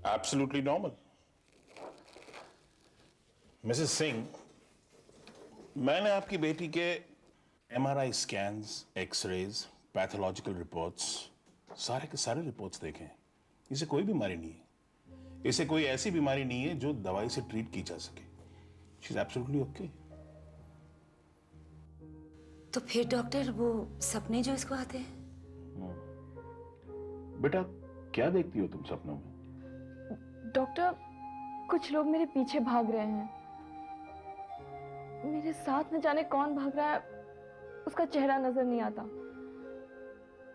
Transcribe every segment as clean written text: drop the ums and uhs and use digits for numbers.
Absolutely normal. Mrs Singh, मैंने आपकी बेटी के MRI scans, x rays, pathological reports, सारे के सारे रिपोर्ट्स देखे हैं। इसे कोई बीमारी नहीं है। इसे कोई ऐसी बीमारी नहीं है जो दवाई से ट्रीट की जा सके। She is absolutely okay. तो फिर डॉक्टर वो सपने जो इसको आते हैं? बेटा, क्या देखती हो तुम सपनों में? डॉक्टर, कुछ लोग मेरे पीछे भाग रहे हैं। मेरे साथ न जाने कौन भाग रहा है, उसका चेहरा नजर नहीं आता,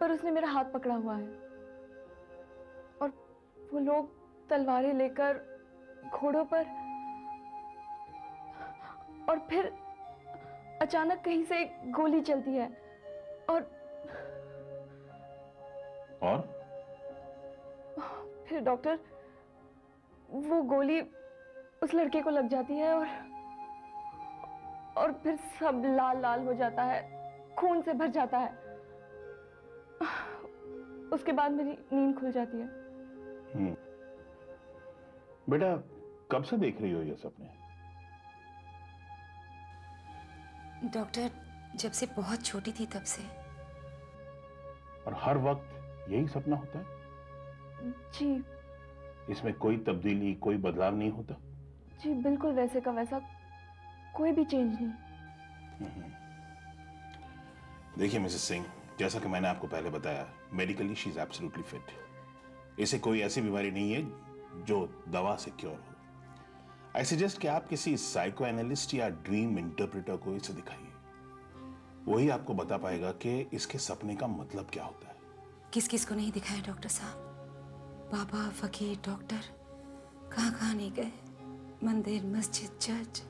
पर उसने मेरा हाथ पकड़ा हुआ है। और वो लोग तलवारें लेकर घोड़ों पर, और फिर अचानक कहीं से एक गोली चलती है और फिर डॉक्टर, वो गोली उस लड़के को लग जाती है और फिर सब लाल लाल हो जाता है, खून से भर जाता है। उसके बाद मेरी नींद खुल जाती है। बेटा, कब से देख रही हो ये सपने? डॉक्टर, जब से बहुत छोटी थी तब से। और हर वक्त यही सपना होता है? जी। इसमें कोई तब्दीली, कोई बदलाव नहीं होता? जी बिल्कुल वैसे का वैसा, कोई भी चेंज नहीं। देखिए मिसेस सिंह, जैसा कि मैंने आपको पहले बताया, medically she is absolutely fit. इसे कोई ऐसी बीमारी नहीं है जो दवा से क्योर हो। आई सजेस्ट कि आप किसी साइको एनालिस्ट या ड्रीम इंटरप्रेटर को इसे दिखाइए। वही आपको बता पाएगा कि इसके सपने का मतलब क्या होता है। किस किस को नहीं दिखाया डॉक्टर साहब? बाबा, फकीर, डॉक्टर, कहाँ कहाँ नहीं गए, मंदिर, मस्जिद, चर्च,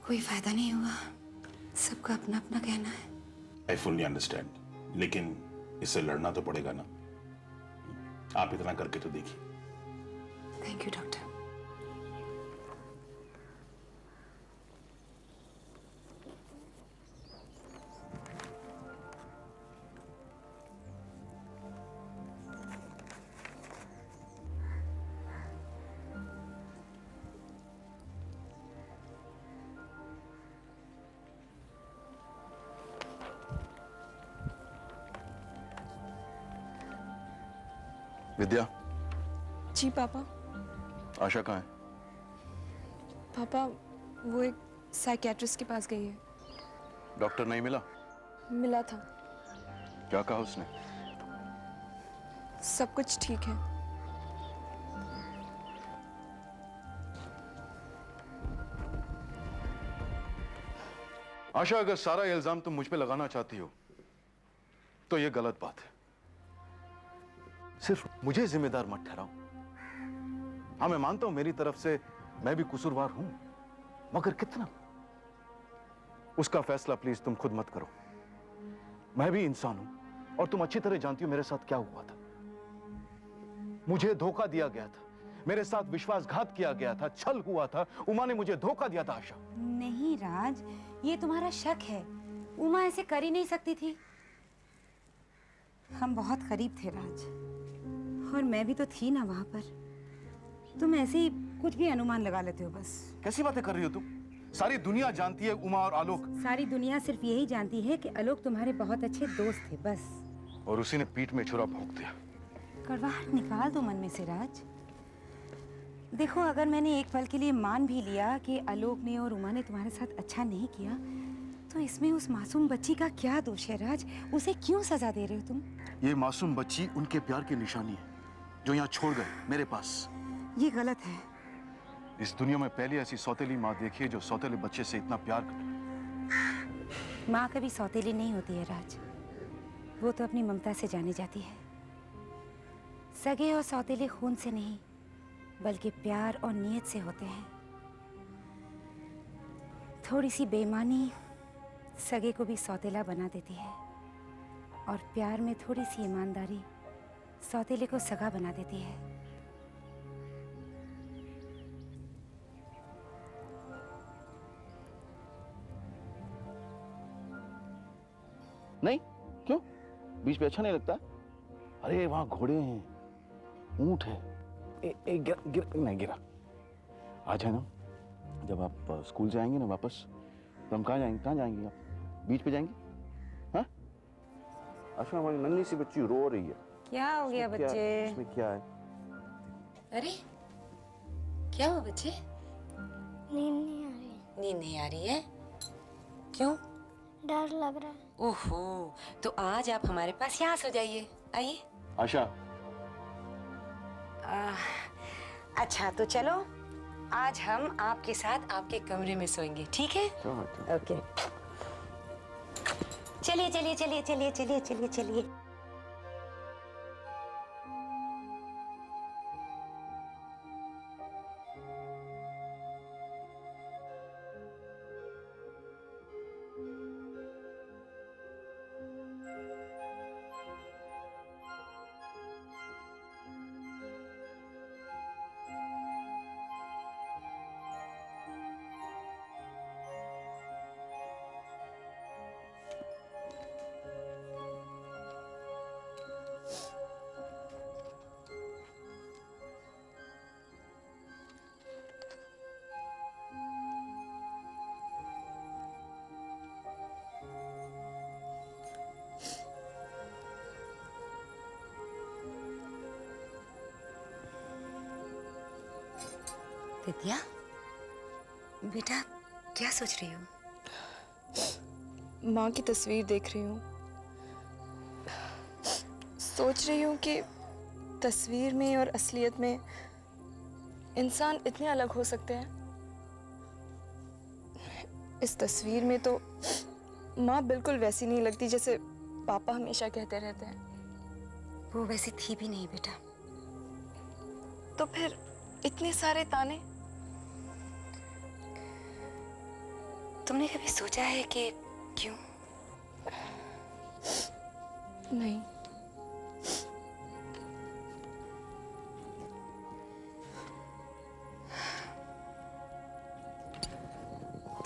कोई फायदा नहीं हुआ। सबका अपना अपना कहना है। आई फुल्ली अंडरस्टैंड, लेकिन इससे लड़ना तो पड़ेगा ना। आप इतना करके तो देखिए। Thank you doctor. विद्या। जी पापा। आशा कहाँ है? पापा, वो एक साइकियाट्रिस्ट के पास गई है। डॉक्टर नहीं मिला? मिला था। क्या कहा उसने? सब कुछ ठीक है। आशा, अगर सारा इल्जाम तुम मुझ पे लगाना चाहती हो तो यह गलत बात है। सिर्फ मुझे जिम्मेदार मत ठहराओ। हाँ, मैं मानता हूं मेरी तरफ से मैं भी कसूरवार हूं, मगर कितना? उसका फैसला प्लीज तुम खुद मत करो। मैं भी इंसान हूं और तुम अच्छी तरह जानती हो मेरे साथ क्या हुआ था। मुझे धोखा दिया गया था, मेरे साथ विश्वासघात किया गया था, छल हुआ था। उमा ने मुझे धोखा दिया था। आशा, नहीं राज, ये तुम्हारा शक है। उमा ऐसे कर ही नहीं सकती थी। हम बहुत करीब थे राज, और मैं भी तो थी ना वहां पर। तुम ऐसे ही कुछ भी अनुमान लगा लेते हो बस। कैसी बातें कर रही हो तुम? सारी दुनिया जानती है उमा और आलोक। सारी दुनिया सिर्फ यही जानती है कि आलोक तुम्हारे बहुत अच्छे दोस्त थे, बस। और उसी ने पीठ में छुरा भोंक दिया। कड़वाहट निकाल दो मन में से राज। देखो, अगर मैंने एक पल के लिए मान भी लिया कि आलोक ने और उमा ने तुम्हारे साथ अच्छा नहीं किया, तो इसमें उस मासूम बच्ची का क्या दोष है राज? उसे क्यों सजा दे रहे हो तुम? ये मासूम बच्ची उनके प्यार की निशानी है जो यहाँ छोड़ गए मेरे पास। ये गलत है। इस दुनिया में पहली ऐसी सौतेली माँ देखी है जो सौतेले बच्चे से इतना प्यार करे। माँ कभी सौतेली नहीं होती है राज, वो तो अपनी ममता से जानी जाती है। सगे और सौतेले खून से नहीं, बल्कि प्यार और नीयत से होते हैं। थोड़ी सी बेईमानी सगे को भी सौतेला बना देती है, और प्यार में थोड़ी सी ईमानदारी सौतेले को सगा बना देती है। नहीं, क्यों? बीच पे अच्छा नहीं लगता? अरे वहां घोड़े हैं, ऊंट है, नहीं गिरा। आज है ना, जब आप स्कूल से आएंगे ना वापस, तो हम कहाँ जाएंगे आप? बीच पे जाएंगे? हाँ? आशा, हमारी नन्ही सी बच्ची रो रही है। क्या हो गया बच्चे? इसमें क्या है? अरे क्या हुआ बच्चे? नींद नहीं आ रही। नींद नहीं आ रही है? क्यों? डर लग रहा है। ओहो, तो आज आप हमारे पास यहाँ सो जाइए। आइए। आशा, अच्छा तो चलो, आज हम आपके साथ आपके कमरे में सोएंगे, ठीक है? ओके। चलिए चलिए चलिए चलिए चलिए चलिए चलिए। विद्या, बेटा क्या सोच रही हो? माँ की तस्वीर देख रही हूँ। सोच रही हूँ कि तस्वीर में और असलियत में इंसान इतने अलग हो सकते हैं। इस तस्वीर में तो माँ बिल्कुल वैसी नहीं लगती जैसे पापा हमेशा कहते रहते हैं। वो वैसी थी भी नहीं बेटा। तो फिर इतने सारे ताने? तुमने कभी सोचा है कि क्यों? नहीं।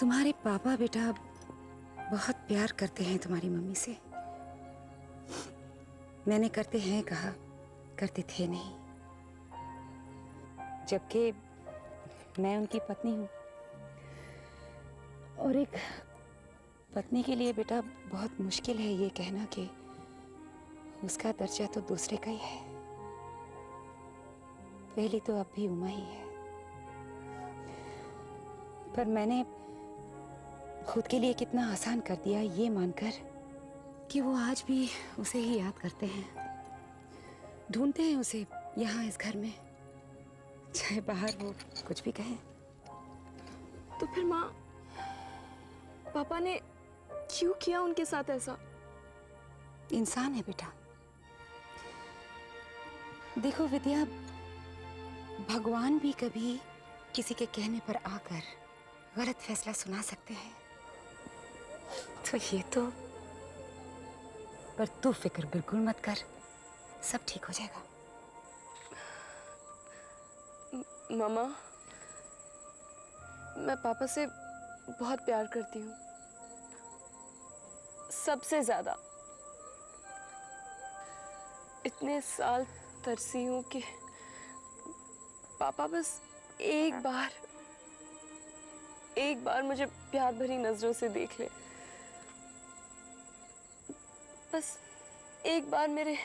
तुम्हारे पापा बेटा बहुत प्यार करते हैं तुम्हारी मम्मी से। मैंने करते हैं कहा, करते थे नहीं, जबकि मैं उनकी पत्नी हूँ। और एक पत्नी के लिए बेटा बहुत मुश्किल है ये कहना कि उसका दर्जा तो दूसरे का ही है। पहली तो अब भी उमा ही है, पर मैंने खुद के लिए कितना आसान कर दिया ये मानकर कि वो आज भी उसे ही याद करते हैं, ढूंढते हैं उसे यहाँ इस घर में, चाहे बाहर वो कुछ भी कहें। तो फिर माँ, पापा ने क्यों किया उनके साथ ऐसा? इंसान है बेटा। देखो विद्या, भगवान भी कभी किसी के कहने पर आकर गलत फैसला सुना सकते हैं। तो ये तो, पर तू फिक्र बिल्कुल मत कर, सब ठीक हो जाएगा। मामा, मैं पापा से बहुत प्यार करती हूँ, सबसे ज्यादा। इतने साल तरसी हूँ कि पापा बस एक बार मुझे प्यार भरी नजरों से देख ले, बस एक बार मेरे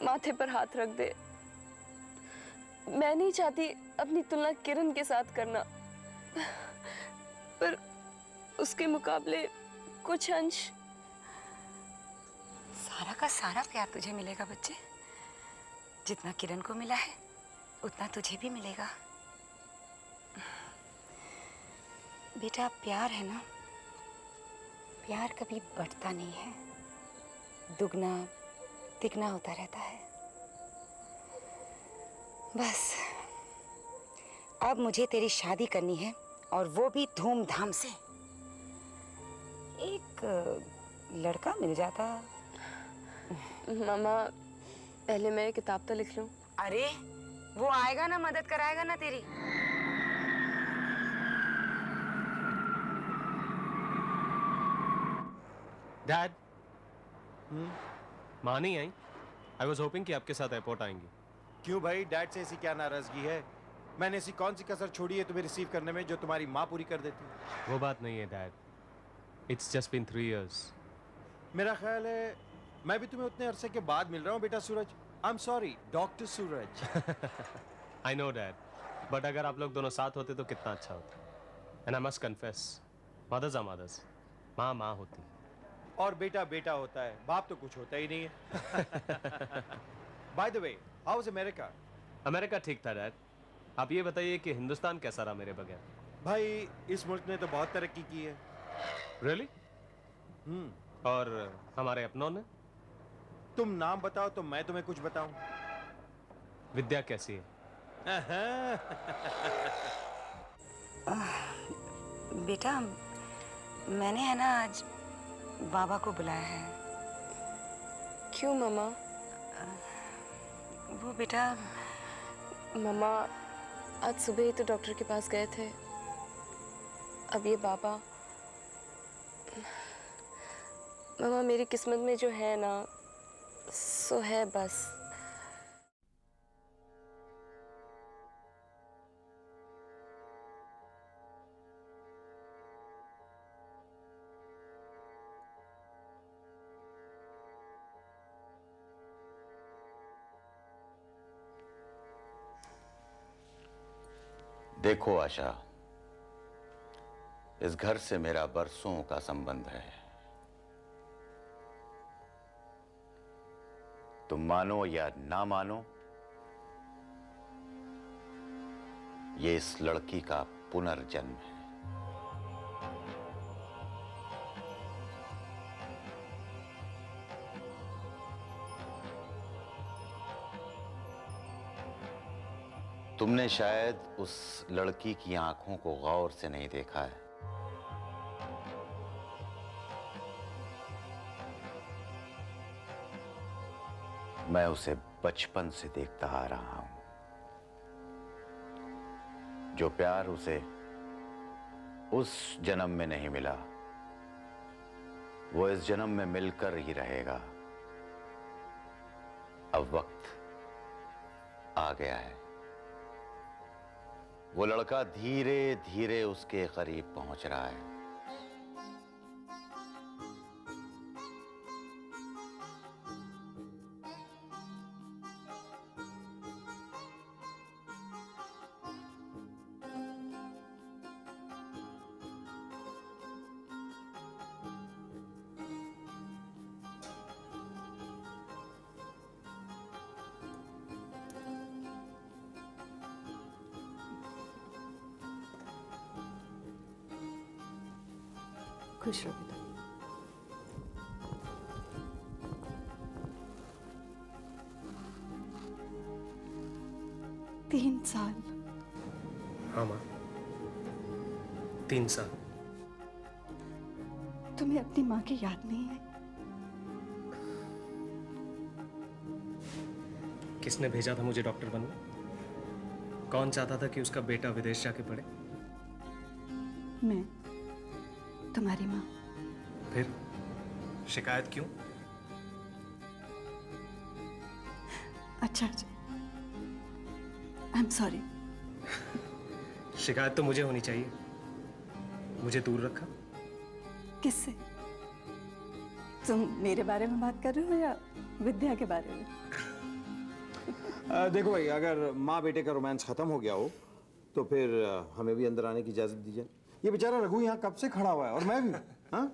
माथे पर हाथ रख दे। मैं नहीं चाहती अपनी तुलना किरण के साथ करना, पर उसके मुकाबले कुछ अंश। सारा का सारा प्यार तुझे मिलेगा बच्चे। जितना किरण को मिला है उतना तुझे भी मिलेगा। बेटा प्यार है ना, प्यार कभी बढ़ता नहीं है, दुगना तिगना होता रहता है। बस अब मुझे तेरी शादी करनी है, और वो भी धूमधाम से। एक लड़का मिल जाता। मामा, पहले मैं किताब तो लिख लूं। अरे वो आएगा ना, मदद कराएगा ना तेरी। डैड, माँ नहीं आई। आई वॉज होपिंग कि आपके साथ एयरपोर्ट आएंगी। क्यों भाई, डैड से ऐसी क्या नाराजगी है? मैंने ऐसी कौन सी कसर छोड़ी है तुम्हें रिसीव करने में जो तुम्हारी माँ पूरी कर देती? वो बात नहीं है dad, it's just been 3 years. मेरा ख्याल है मैं भी तुम्हें उतने अरसे के बाद मिल रहा हूँ बेटा Suraj. I am sorry doctor Suraj. I know dad, but अगर आप लोग दोनों साथ होते तो कितना अच्छा होता. And I must confess, mothers are mothers, माँ माँ होती. और बेटा बेटा होता है, बाप तो कुछ होता ही नहीं है। By the way, how is America? America ठीक था डैड. आप ये बताइए कि हिंदुस्तान कैसा रहा मेरे बगैर? भाई इस मुल्क ने तो बहुत तरक्की की है। रियली? और हमारे अपनों ने? तुम नाम बताओ तो मैं तुम्हें कुछ बताऊं। विद्या कैसी है? बेटा, मैंने है ना आज बाबा को बुलाया है. क्यों मम्मा? वो बेटा, मम्मा आज सुबह ही तो डॉक्टर के पास गए थे, अब ये बाबा. मम्मा मेरी किस्मत में जो है ना सो है बस. देखो आशा, इस घर से मेरा बरसों का संबंध है. तुम मानो या ना मानो, ये इस लड़की का पुनर्जन्म है. तुमने शायद उस लड़की की आंखों को गौर से नहीं देखा है. मैं उसे बचपन से देखता आ रहा हूं. जो प्यार उसे उस जन्म में नहीं मिला, वो इस जन्म में मिलकर ही रहेगा. अब वक्त आ गया है. वो लड़का धीरे धीरे उसके करीब पहुंच रहा है. खुश रहो बेटा. तीन साल. हाँ माँ, 3 साल. तुम्हें अपनी माँ की याद नहीं है? किसने भेजा था मुझे डॉक्टर बनने? कौन चाहता था कि उसका बेटा विदेश जाके पढ़े? मैं, तुम्हारी माँ. फिर शिकायत क्यों? अच्छा, आई एम सॉरी. शिकायत तो मुझे होनी चाहिए. मुझे दूर रखा. किससे? तुम मेरे बारे में बात कर रहे हो या विद्या के बारे में? देखो भाई, अगर माँ बेटे का रोमांस खत्म हो गया हो तो फिर हमें भी अंदर आने की इजाजत दीजिए. ये बेचारा रघु यहाँ कब से खड़ा हुआ है, और मैं भी. हाँ,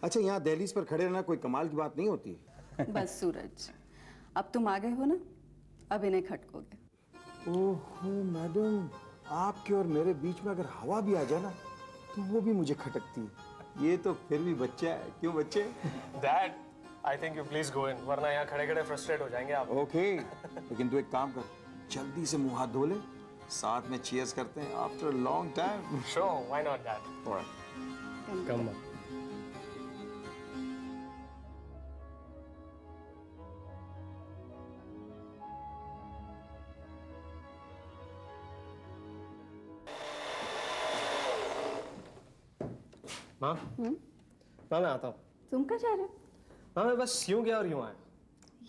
अच्छा, यहाँ दहलीज पर खड़े रहना कोई कमाल की बात नहीं होती. बस सूरज, अब तुम आ गए हो ना, अब इन्हें खटकोगे. ओहो मैडम, आपके और मेरे बीच में अगर हवा भी आ जाए ना तो वो भी मुझे खटकती है. ये तो फिर भी बच्चा है. क्यों बच्चे? Dad, I think you please go in, वरना यहाँ खड़े खड़े फ्रस्ट्रेट हो जाएंगे आप. ओके, लेकिन तू एक काम कर, जल्दी से मुंह हाथ धो ले, साथ में चीयर्स करते हैं after a long time. Sure, why not dad? Come on. माँ, माँ मैं आता हूँ. तुम कहाँ जा रहे हो? माँ मैं बस यूं गया और यूं आया.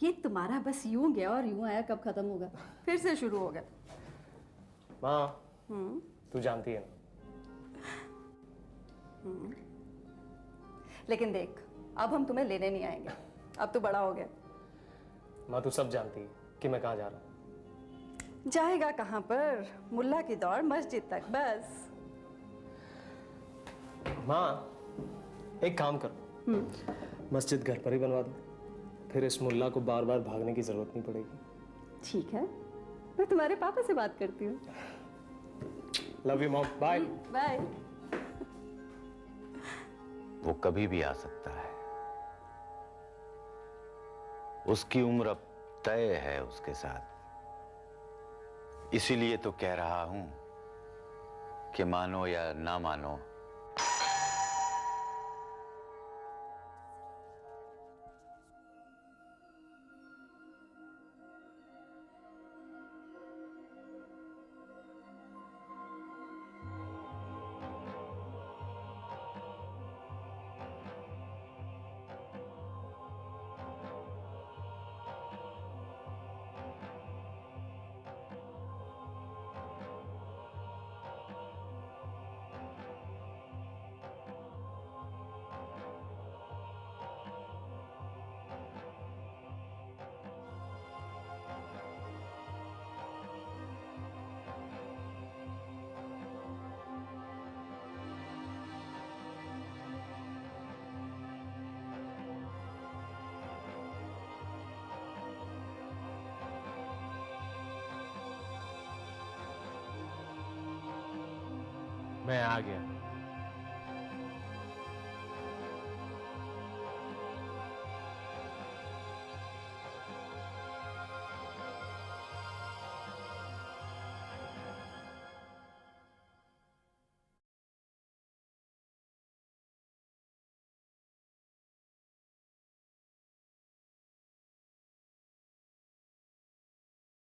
ये तुम्हारा बस यूं गया और यूं आया, कब खत्म होगा? फिर से शुरू हो गया। माँ, तू जानती है ना, लेकिन देख, अब हम तुम्हें लेने नहीं आएंगे, अब तो बड़ा हो गया। माँ तू सब जानती है कि मैं कहाँ जा रहा हूँ। जाएगा कहाँ पर? मुल्ला की दौड़ मस्जिद तक, बस। माँ, एक काम करो, मस्जिद घर पर ही बनवा दो, फिर इस मुल्ला को बार बार भागने की जरूरत नहीं पड़ेगी। ठीक है, मैं तुम्हारे पापा से बात करती हूँ। Love you mom, bye. Bye. वो कभी भी आ सकता है, उसकी उम्र अब तय है उसके साथ। इसीलिए तो कह रहा हूं कि मानो या ना मानो, मैं आ गया।